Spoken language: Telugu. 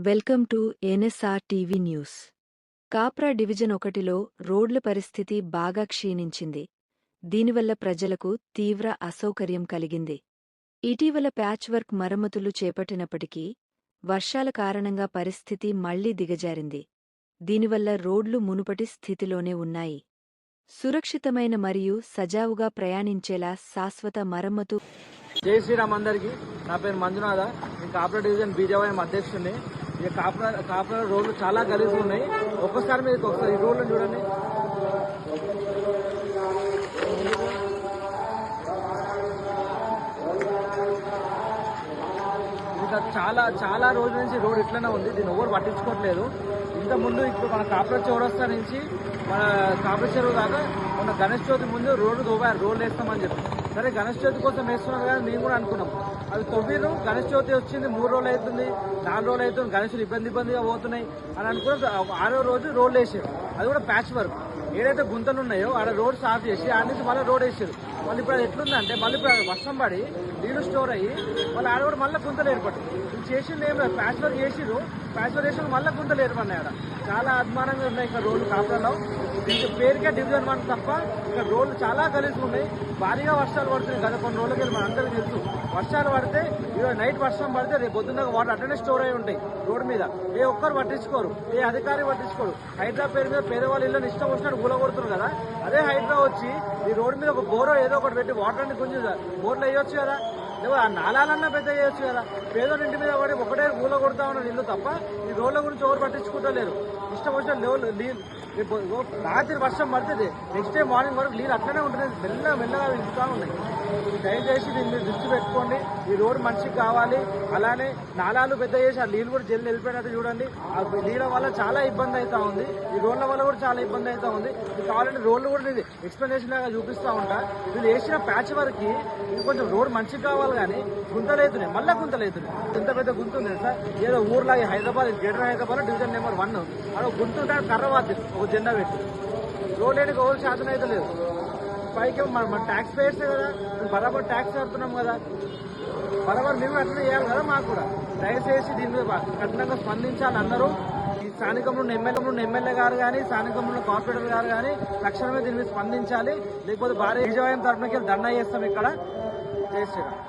Welcome to NSR TV news. Kapra division 1లో రోడ్ల పరిస్థితి బాగా క్షీణించింది. దీనివల్ల ప్రజలకు తీవ్ర అసౌకర్యం కలిగింది. ఇటీవల ప్యాచ్ వర్క్ మరమ్మతులు చేపట్టినప్పటికీ వర్షాల కారణంగా పరిస్థితి మళ్లీ దిగజారింది. దీనివల్ల రోడ్లు మునుపటి స్థితిలోనే ఉన్నాయి. సురక్షితమైన మరియు సజావుగా ప్రయాణించేలా శాశ్వత మరమ్మతు. జై శ్రీరామ్ అందరికీ. నా పేరు మంజునాథ. నేను కాప్రా డివిజన్ బీజేవైఎం అధ్యక్షుడిని. ఈ కాప్రా రోడ్లు చాలా గలీజ్గా ఉన్నాయి. ఒక్కసారి మీరు ఒకసారి ఈ రోడ్లను చూడండి. చాలా రోజుల నుంచి రోడ్ ఇట్లనే ఉంది. దీన్ని ఎవరు పట్టించుకోవట్లేదు. ఇంతకుముందు ఇప్పుడు మన కాప్రా చౌరస్తా నుంచి మన కాప్రా చెరువు దాకా మన గణేష్ చవితి ముందు రోడ్డు తవ్వారు, రోడ్లు వేస్తామని చెప్పి. సరే గణేష్ చవితి కోసం వేస్తున్నారు కానీ మేము కూడా అనుకున్నాం. అది తవ్విరు, గణేష్ చవితి వచ్చింది, 3 రోజులు అవుతుంది, 4 రోజులు అవుతుంది, గణేషులు ఇబ్బందిగా పోతున్నాయి అని అనుకున్నాం. 6వ రోజు రోడ్లు వేసారు. అది కూడా ప్యాచ్ వర్క్. ఏదైతే గుంతలు ఉన్నాయో ఆడ రోడ్ సాఫ్ చేసి ఆడ నుంచి మళ్ళీ రోడ్ వేసారు. మళ్ళీ ఇప్పుడు అది ఎట్లుందంటే మళ్ళీ ఇప్పుడు వర్షం పడి నీళ్లు స్టోర్ అయ్యి మళ్ళీ ఆడ కూడా మళ్ళీ గుంతలు ఏర్పడుతుంది. ఇది చేసింది ఏం లేదు, ప్యాచ్ వర్క్ చేసిరు. ప్యాచ్ వర్క్ చేసిన మళ్ళీ గుంతలు ఏర్పడినాయి. ఆడ చాలా అభిమానంగా ఉన్నాయి ఇక్కడ రోడ్లు కాప్రాలో. దీనికి పేరుకే డివిజన్ 1 తప్ప ఇక్కడ రోడ్లు చాలా గలీజ్గా ఉన్నాయి. భారీగా వర్షాలు పడుతున్నాయి. గత కొన్ని రోజులకి వెళ్ళి మన అందరికీ తెలుసు. వర్షాలు పడితే ఈరోజు నైట్ వర్షం పడితే రేపు పొద్దున్న వాటర్ అటెండే స్టోర్ అయి ఉంటాయి రోడ్డు మీద. ఏ ఒక్కరు పట్టించుకోరు, ఏ అధికారి పట్టించుకోరు. హైడ్రా పేరు మీద పేదవాళ్ళ ఇళ్ళని ఇష్టం వచ్చినట్టు కూలగొడుతున్నారు కదా. అదే హైడ్రా వచ్చి ఈ రోడ్డు మీద ఒక బోరో ఏదో ఒకటి పెట్టి వాటర్ అన్ని కొంచెం బోర్లు వేయొచ్చు కదా, లేవో ఆ నాలాలన్నా పెద్ద చేయొచ్చు కదా. పేదోళ్ళ ఇంటి మీద పడి ఒకటే కూల కొడతా ఉన్న ఇల్లు తప్ప ఈ రోడ్ల గురించి ఎవరు పట్టించుకుంటలేరు. ఇష్టం వచ్చిన రాత్రి వర్షం పడుతుంది, నెక్స్ట్ డే మార్నింగ్ వరకు నీళ్ళు అట్లనే ఉంటుంది, మెల్లగా ఇంచుతా ఉన్నాయి. దయచేసి దీన్ని మీరు దృష్టి పెట్టుకోండి. ఈ రోడ్డు మనిషికి కావాలి. అలానే నాలాలు పెద్ద చేసి ఆ నీళ్ళు కూడా జల్లి వెళ్ళిపోయినట్టు చూడండి. ఆ నీళ్ళ వల్ల చాలా ఇబ్బంది అవుతా ఉంది. ఈ రోడ్ల వల్ల కూడా చాలా ఇబ్బంది అవుతా ఉంది. ఇది కావాలంటే రోడ్లు కూడా ఇది ఎక్స్ప్లెనేషన్ లాగా చూపిస్తూ ఉంటా. వీళ్ళు వేసిన ప్యాచ్ వరకు ఇది కొంచెం రోడ్ మంచిగా కావాలి కానీ గుంతలు అవుతున్నాయి, మళ్ళీ గుంతలు అవుతున్నాయి. ఇంత పెద్ద గుంత ఉంది సార్. ఏదో ఊర్లాగా Hyderabad, greater Hyderabad division number 1 అక్కడ గుంత ఉంటే కర్ర వాద్ది ఒక జెండా పెట్టి రోడ్ లేని ఎవరు శాతం అయితే లేదు. పైకి మన ట్యాక్స్ పేయర్స్ కదా, మేము బరాబర్ ట్యాక్స్ కడుతున్నాం కదా, బరాబర్ మేము అట్లనే చేయాలి కదా. మాకు కూడా దయచేసి దీని మీద కఠినంగా స్పందించాలి అందరూ. ఈ స్థానికంలో ఉన్న ఎమ్మెల్యే గారు కానీ, స్థానికంలో ఉన్న కార్పొరేటర్ గారు కానీ తక్షణమే దీని మీద స్పందించాలి. లేకపోతే భారీ విజయవాయం తరఫునకి ధర్నా చేస్తాం ఇక్కడ. జై శ్రీరామ్.